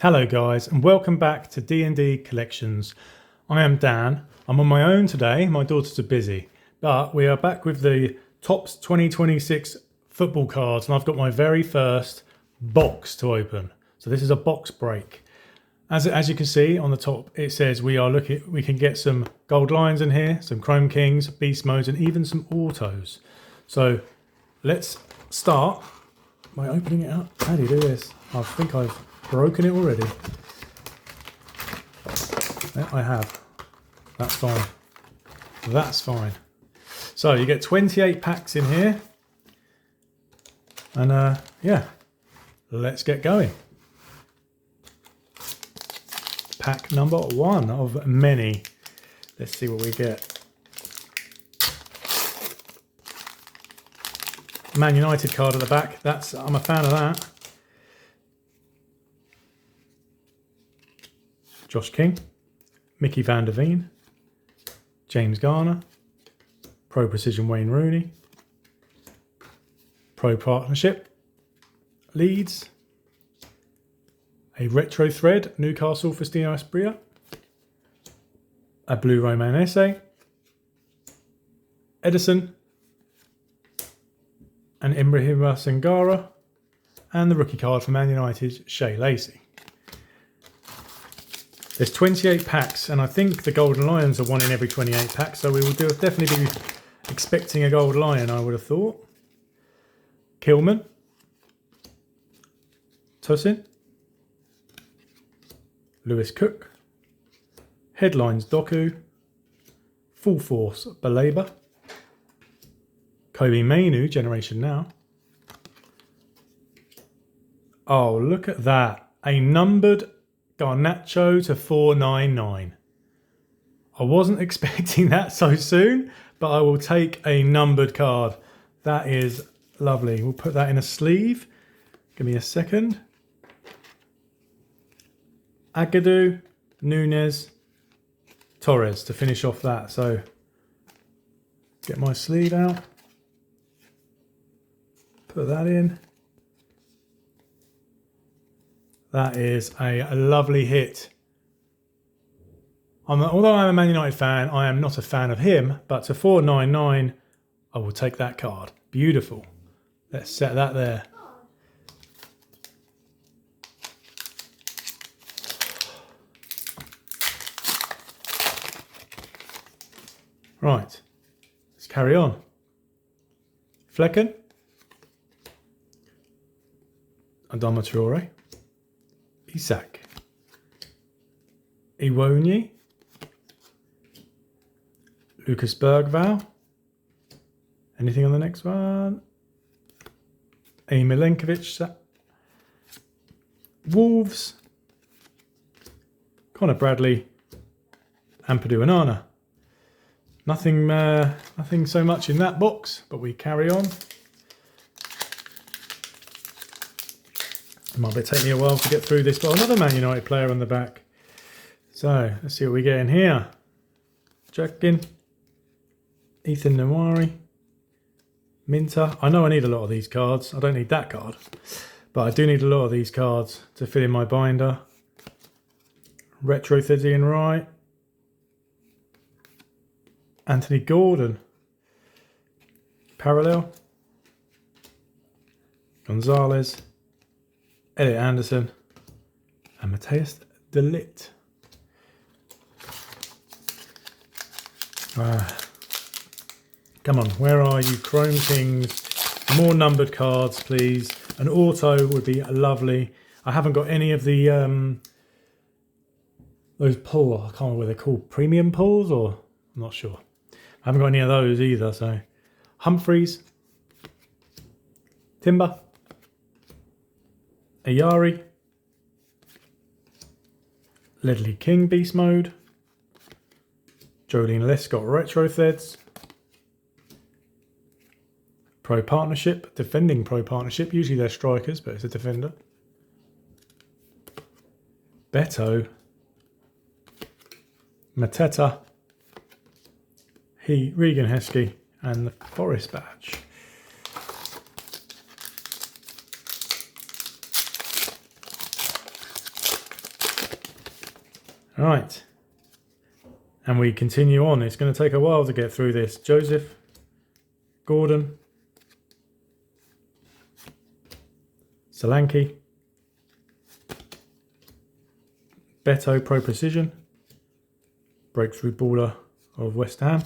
Hello guys and welcome back to D&D Collections. I am Dan. I'm on my own today, my daughters are busy, but we are back with the Topps 2026 football cards and I've got my very first box to open. So this is a box break. As you can see on the top it says we can get some gold lions in here, some chrome kings, beast modes and even some autos. So let's start by opening it up. How do you do this? I think I've broken it already. Yeah, I have. That's fine. That's fine. So you get 28 packs in here. And yeah, let's get going. Pack number 1 of many. Let's see what we get. Man United card at the back. I'm a fan of that. Josh King, Mickey van der Veen, James Garner, Pro Precision Wayne Rooney, Pro Partnership, Leeds, a Retro Thread, Newcastle Faustino Asprilla, a Blue Roman Essay, Edison, an Ibrahima Sangara, and the rookie card for Man United's Shea Lacey. There's 28 packs, and I think the Golden Lions are one in every 28 packs, so we will definitely be expecting a Gold Lion, I would have thought. Kilman, Tosin, Lewis Cook, Headlines Doku, Full Force Baleba, Kobe Mainu, Generation Now. Oh, look at that. A numbered Garnacho to 499. I wasn't expecting that so soon, but I will take a numbered card. That is lovely. We'll put that in a sleeve. Give me a second. Agadou, Nunez, Torres to finish off that. So get my sleeve out. Put that in. That is a lovely hit. Although I'm a Man United fan, I am not a fan of him, but to 499, I will take that card. Beautiful. Let's set that there. Right, let's carry on. Flecken, Adama Traore, Isak, Iwonyi, Lucas Bergvall. Anything on the next one? A Milenkovic. Wolves, Connor Bradley, Ampadu Onana. Nothing so much in that box, but we carry on. It might take me a while to get through this, but another Man United player on the back. So let's see what we get in here. Jackin, Ethan Nwari, Minter. I know I need a lot of these cards. I don't need that card, but I do need a lot of these cards to fill in my binder. Retro Thizian Wright, Anthony Gordon, Parallel, Gonzalez, Elliot Anderson, and Matthias de Ligt. Come on, where are you, Chrome Kings? More numbered cards, please. An auto would be lovely. I haven't got any of the those pull. I can't remember what they're called. Premium pulls, or I'm not sure. I haven't got any of those either. So Humphreys, Timber, Ayari, Ledley King Beast Mode, Jolene Lescott Retro Threads, Pro Partnership, Defending Pro Partnership. Usually they're strikers, but it's a defender. Beto, Mateta, Regan Heskey, and the Forest badge. All right. And we continue on. It's going to take a while to get through this. Joseph, Gordon, Solanke, Beto Pro Precision, breakthrough baller of West Ham,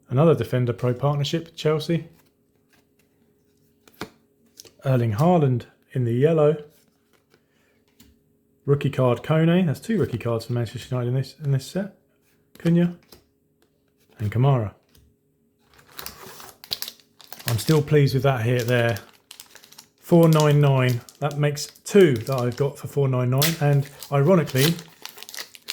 another defender Pro Partnership, Chelsea, Erling Haaland in the yellow, rookie card Kone. That's 2 rookie cards for Manchester United in this set. Cunha and Kamara. I'm still pleased with that hit there. 499. That makes 2 that I've got for 499. And ironically,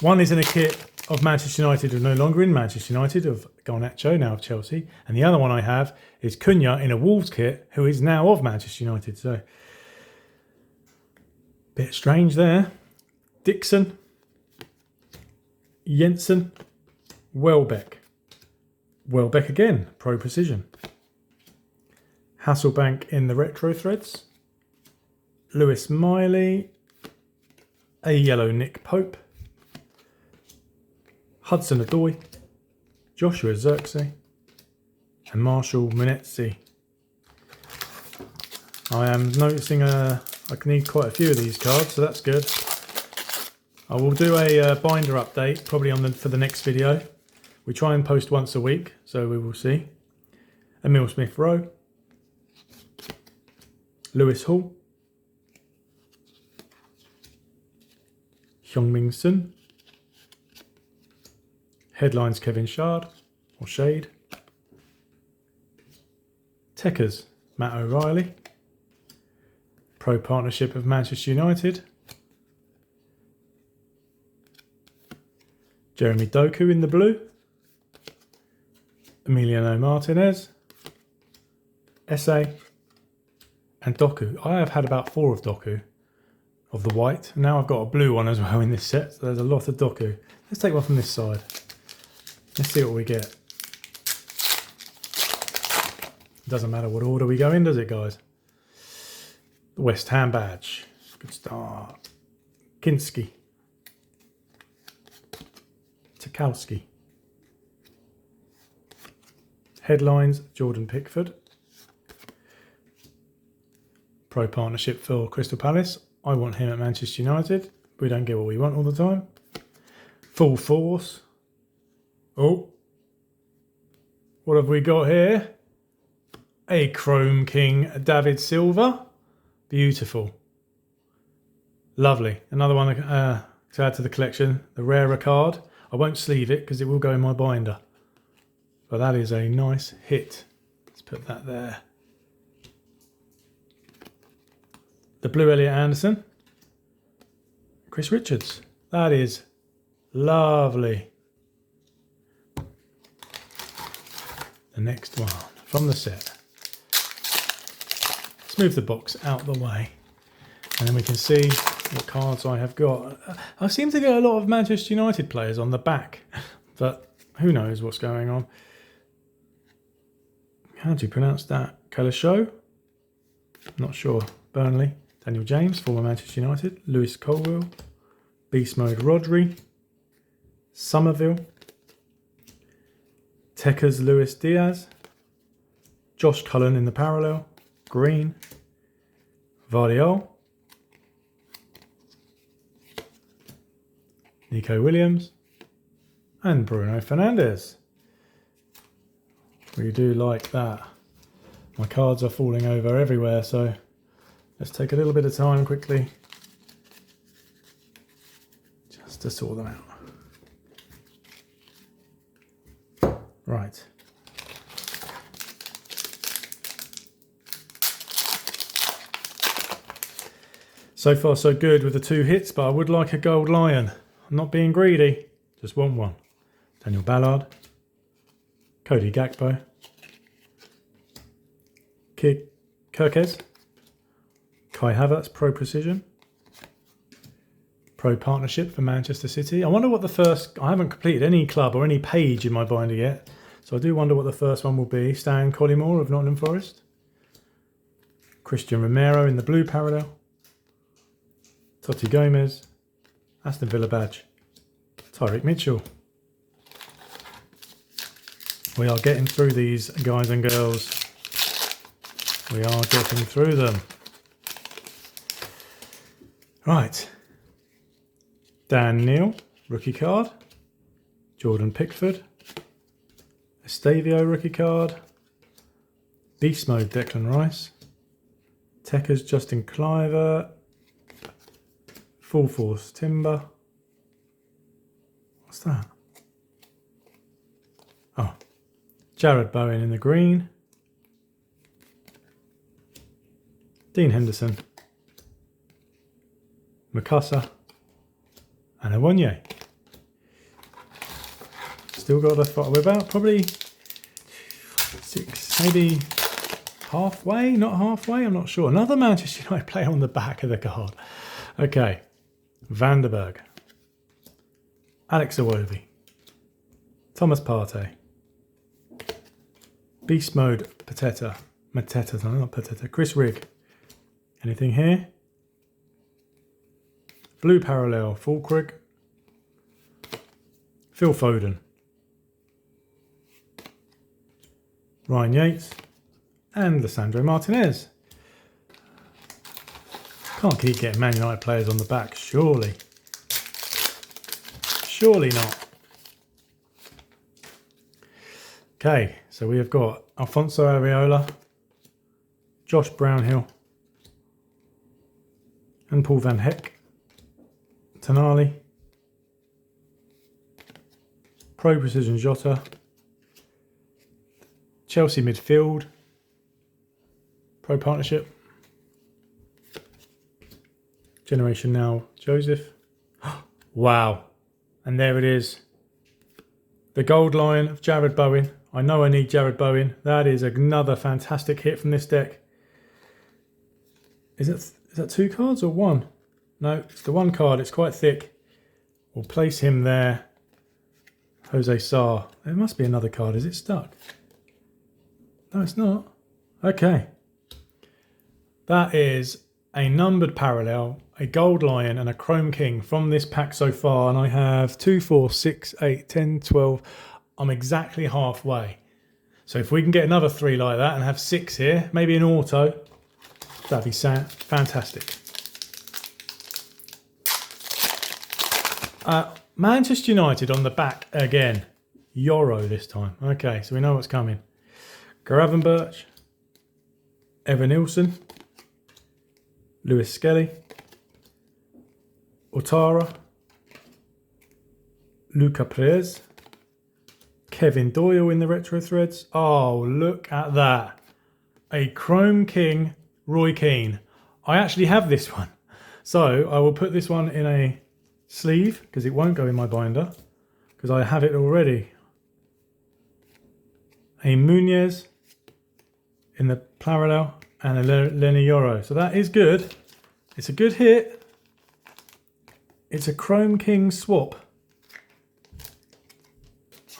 one is in a kit of Manchester United who are no longer in Manchester United, of Garnacho, now of Chelsea. And the other one I have is Cunha in a Wolves kit, who is now of Manchester United. So, bit strange there. Dixon, Jensen, Welbeck. Welbeck again, Pro Precision. Hasselbank in the retro threads. Lewis Miley. A yellow Nick Pope. Hudson Odoi. Joshua Zirkzee. And Marshall Munetsi. I am noticing I need quite a few of these cards, so that's good. I will do a binder update probably for the next video. We try and post once a week, so we will see. Emil Smith Rowe. Lewis Hall, Heung-min Son, headlines Kevin Shard or Shade, Techers Matt O'Reilly, Pro Partnership of Manchester United, Jeremy Doku in the blue, Emiliano Martinez, SA, and Doku. I have had about 4 of Doku, of the white. Now I've got a blue one as well in this set, so there's a lot of Doku. Let's take one from this side. Let's see what we get. Doesn't matter what order we go in, does it, guys? The West Ham badge. Good start. Kinski. Tarkowski. Headlines, Jordan Pickford. Pro Partnership for Crystal Palace. I want him at Manchester United. We don't get what we want all the time. Full Force. Oh. What have we got here? A Chrome King David Silva. Beautiful. Lovely. Another one to add to the collection. The rarer card. I won't sleeve it because it will go in my binder. But that is a nice hit. Let's put that there. The blue Elliot Anderson. Chris Richards. That is lovely. The next one from the set. Let's move the box out the way. And then we can see what cards I have got. I seem to get a lot of Manchester United players on the back. But who knows what's going on. How do you pronounce that? Kalisho? Not sure. Burnley. Daniel James, former Manchester United. Lewis Colwill. Beast Mode Rodri. Somerville. Techers Luis Diaz. Josh Cullen in the parallel. Green. Vardiol. Nico Williams. And Bruno Fernandes. We do like that. My cards are falling over everywhere, so let's take a little bit of time quickly just to sort them out. Right. So far so good with the 2 hits, but I would like a gold lion. I'm not being greedy, just want one. Daniel Ballard. Cody Gakpo. Kirkez. Kai Havertz, Pro Precision. Pro Partnership for Manchester City. I wonder what the first... I haven't completed any club or any page in my binder yet, so I do wonder what the first one will be. Stan Collymore of Nottingham Forest. Christian Romero in the blue parallel. Totti Gomez. Aston Villa badge. Tyreek Mitchell. We are getting through these, guys and girls. We are getting through them. Right. Dan Neal, rookie card. Jordan Pickford. Estavio, rookie card. Beast Mode, Declan Rice. Techers, Justin Cliver. Full Force, Timber. What's that? Oh. Jared Bowen in the green. Dean Henderson. Makasa. And Awonye. Still got a spot. We're about probably 6, maybe halfway, not halfway, I'm not sure. Another Manchester United player on the back of the card. Okay. Vanderberg. Alex Iwobi. Thomas Partey. Beast Mode, Mateta, no, not Pateta. Chris Rigg. Anything here? Blue Parallel, Fulkrug. Phil Foden. Ryan Yates. And Lissandro Martinez. Can't keep getting Man United players on the back, surely. Surely not. Okay, so we have got Alfonso Areola, Josh Brownhill, and Paul Van Heck, Tonali, Pro Precision Jota, Chelsea midfield, Pro Partnership, Generation Now Joseph. Wow, and there it is. The gold line of Jared Bowen. I know I need Jared Bowen. That is another fantastic hit from this deck. Is that 2 cards or 1? No, it's the 1 card. It's quite thick. We'll place him there. Jose Sarr. There must be another card. Is it stuck? No, it's not. Okay. That is a numbered parallel, a gold lion, and a chrome king from this pack so far. And I have 2, 4, 6, 8, 10, 12. I'm exactly halfway. So if we can get another 3 like that and have 6 here, maybe an auto, that'd be fantastic. Manchester United on the back again. Euro this time. Okay, so we know what's coming. Gravenberch, Evan Nilsson, Lewis Skelly, Otara, Luca Perez, Kevin Doyle in the retro threads. Oh, look at that. A Chrome King Roy Keane. I actually have this one. So I will put this one in a sleeve because it won't go in my binder because I have it already. A Munez in the parallel and a Lenny Yoro. So that is good. It's a good hit. It's a Chrome King swap.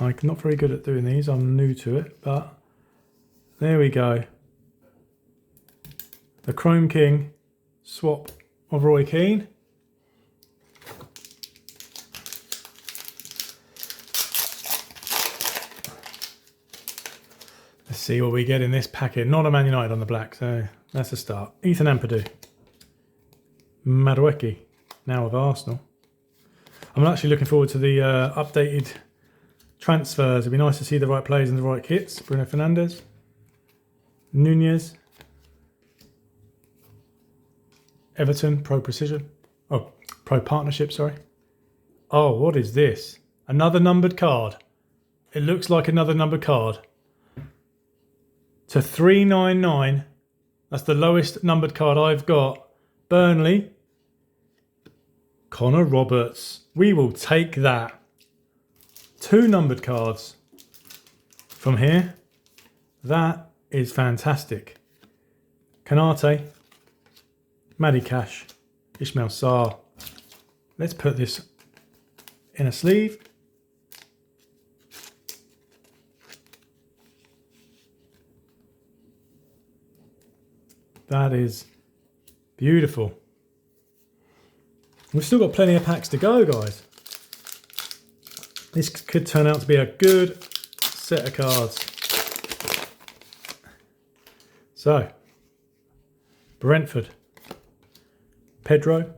I'm not very good at doing these. I'm new to it, but there we go. The Chrome King swap of Roy Keane. Let's see what we get in this packet. Not a Man United on the black, so that's a start. Ethan Ampadu. Madueke, now of Arsenal. I'm actually looking forward to the updated transfers. It'd be nice to see the right players in the right kits. Bruno Fernandes. Nunez. Everton, Pro Precision. Oh, Pro Partnership, sorry. Oh, what is this? Another numbered card. It looks like another numbered card. To 399. That's the lowest numbered card I've got. Burnley. Connor Roberts. We will take that. 2 numbered cards from here. That is fantastic. Kanate. Matty Cash. Ismail Sarr. Let's put this in a sleeve. That is beautiful. We've still got plenty of packs to go, guys. This could turn out to be a good set of cards. So, Brentford, Pedro,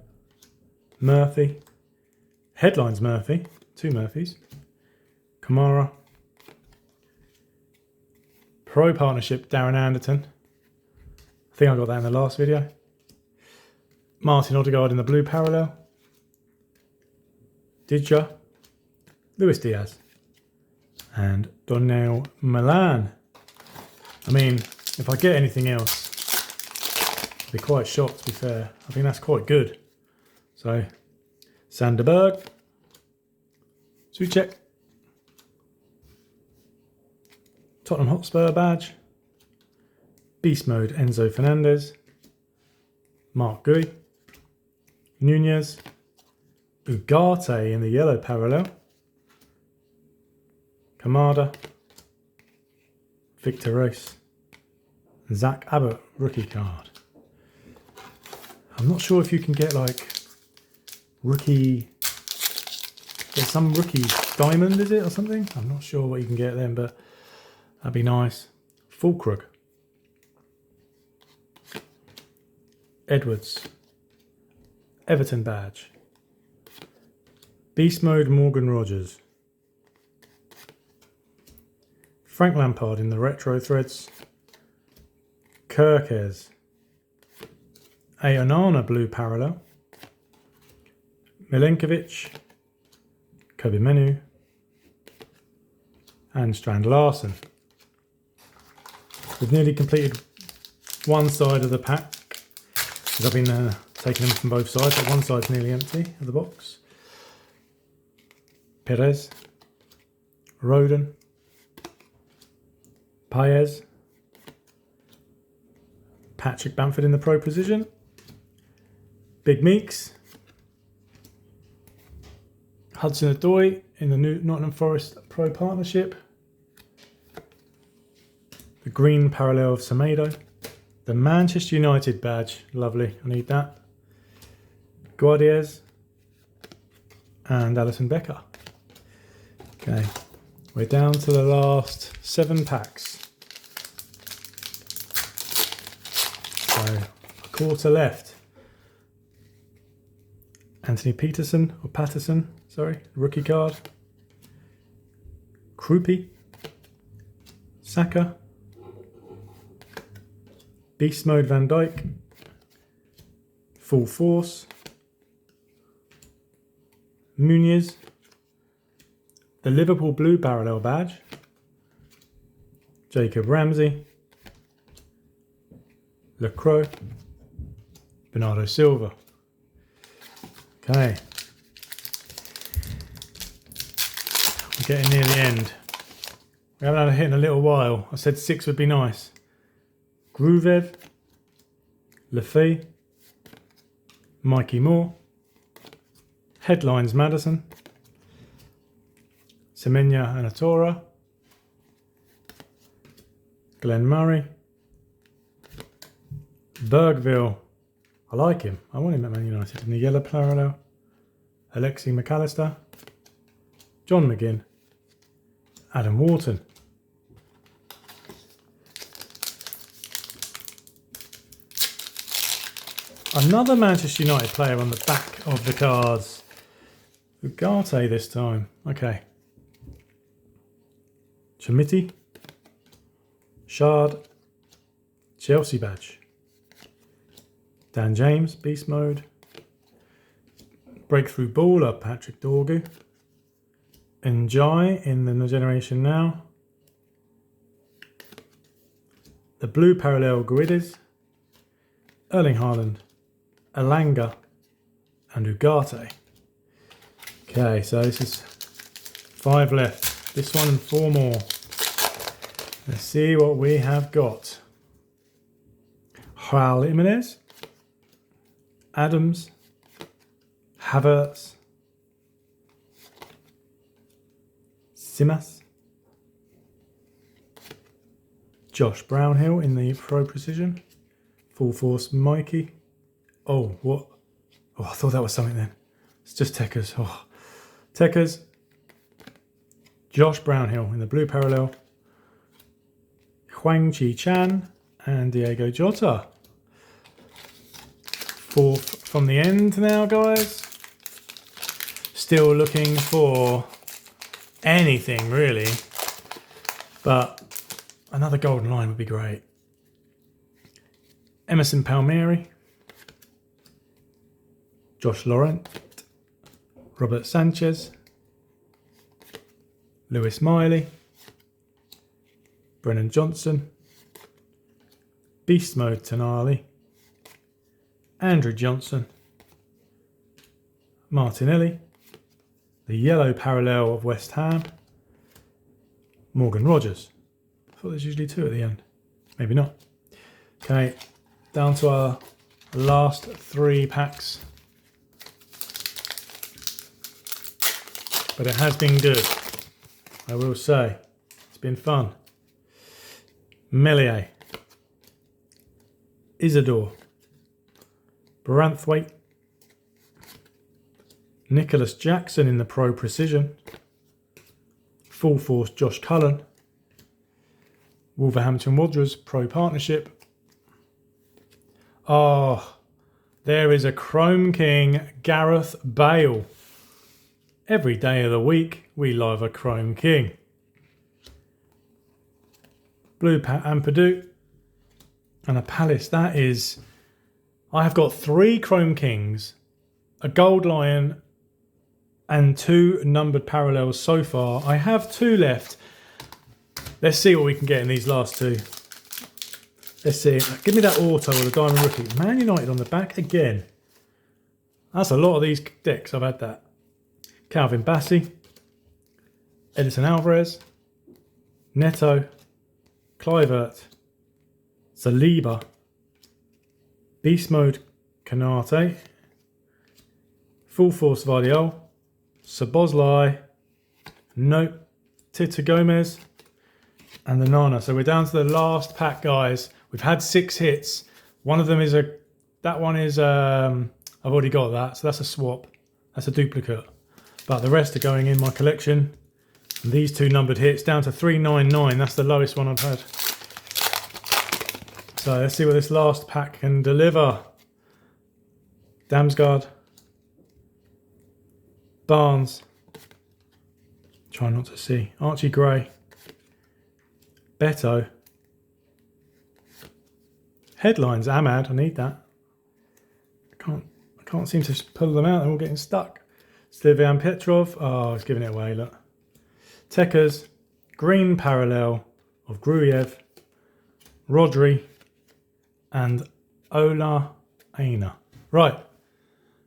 Murphy, Headlines Murphy, 2 Murphys, Kamara, Pro Partnership Darren Anderton, I think I got that in the last video, Martin Odegaard in the blue parallel, Didja, Luis Diaz, and Donnell Milan. I mean, if I get anything else, I'd be quite shocked, to be fair. I think that's quite good. So, Sanderberg, Souček, Tottenham Hotspur badge, Beast Mode Enzo Fernandez, Mark Gui, Nunez, Ugarte in the yellow parallel, Kamada, Victor Royce, Zach Abbott rookie card. I'm not sure if you can get like rookie, there's some rookie diamond, is it, or something? I'm not sure what you can get then, but that'd be nice. Fulkrug, Edwards, Everton badge, Beast Mode Morgan Rogers, Frank Lampard in the retro threads, Kirkes, a Onana blue parallel, Milenkovic, Kobe Menu, and Strand Larsen. We've nearly completed one side of the pack, because I've been taking them from both sides, but one side's nearly empty of the box. Perez, Roden, Paez, Patrick Bamford in the Pro Precision, Big Meeks, Hudson-Odoi in the new Nottingham Forest Pro Partnership, the green parallel of Semedo, the Manchester United badge, lovely, I need that, Guardiez, and Alisson Becker. Okay, we're down to the last 7 packs. So, a quarter left. Anthony Patterson, sorry, rookie card. Krupi, Saka, Beast Mode Van Dijk, Full Force, Muniz, the Liverpool blue parallel badge, Jacob Ramsey, Lacroix, Bernardo Silva. Okay, we're getting near the end. We haven't had a hit in a little while. I said 6 would be nice. Gruvev, Lefay, Mikey Moore, Headlines Madison, Semenya Anatora, Glenn Murray, Bergville, I like him, I want him at Man United, in the yellow parallel, Alexi McAllister, John McGinn, Adam Wharton. Another Manchester United player on the back of the cards. Ugarte this time. Okay. Chamiti, Shard, Chelsea badge, Dan James, Beast Mode, Breakthrough Baller, Patrick Dorgu, Njai in the Generation Now, the blue parallel Guedes, Erling Haaland, Elanga, and Ugarte. Okay, so this is 5 left. This one and 4 more. Let's see what we have got. Raul Jimenez, Adams, Havertz, Simas, Josh Brownhill in the Pro Precision, Full Force Mikey. Oh, what? Oh, I thought that was something then. It's just Tekers. Oh. Tekers. Josh Brownhill in the blue parallel. Huang Chi Chan and Diego Jota. Fourth from the end now, guys. Still looking for anything really, but another golden line would be great. Emerson Palmieri, Josh Laurent, Robert Sanchez, Lewis Miley, Brennan Johnson, Beast Mode Tonali, Andrew Johnson, Martinelli, the yellow parallel of West Ham, Morgan Rogers. I thought there's usually two at the end. Maybe not. Okay, down to our last 3 packs. But it has been good, I will say. It's been fun. Meslier, Isidore, Branthwaite, Nicholas Jackson in the Pro Precision, Full Force Josh Cullen, Wolverhampton Wanderers Pro Partnership. Oh, there is a Chrome King Gareth Bale. Every day of the week we love a Chrome King. Blue Ampadu and a Palace. That is, I have got 3 Chrome Kings, a Gold Lion and 2 numbered parallels so far. I have 2 left. Let's see what we can get in these last 2. Let's see. Give me that auto or the Diamond Rookie. Man United on the back again. That's a lot of these decks. I've had that. Calvin Bassey, Edison Alvarez, Neto, Kluivert, Saliba, Beast Mode Kanate, Full Force Vardiol, Szoboszlai, nope, Tito Gomez, and the Nana. So we're down to the last pack, guys. We've had 6 hits. One of them is that one is, I've already got that, so that's a swap. That's a duplicate. But the rest are going in my collection. And these 2 numbered hits down to 399. That's the lowest one I've had. So let's see what this last pack can deliver. Damsgaard, Barnes, try not to see, Archie Gray, Beto, headlines, Ahmad, I need that. I can't seem to pull them out, they're all getting stuck. Slivian Petrov, oh, it's giving it away, look. Tekers, green parallel of Gruyev, Rodri, and Ola Aina. Right,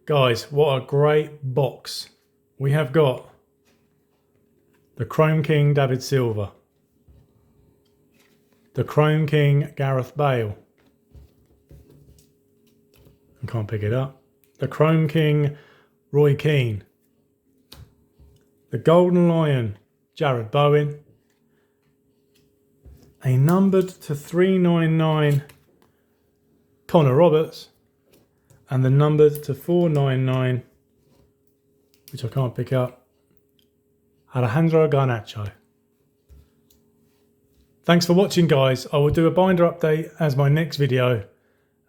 guys, what a great box. We have got the Chrome King David Silva, the Chrome King Gareth Bale. I can't pick it up. The Chrome King Roy Keane, the Golden Lion Jared Bowen, a numbered to 399 Connor Roberts, and the numbered to 499, which I can't pick up, Alejandro Garnacho. Thanks for watching, guys. I will do a binder update as my next video,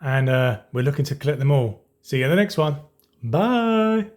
and we're looking to collect them all. See you in the next one. Bye.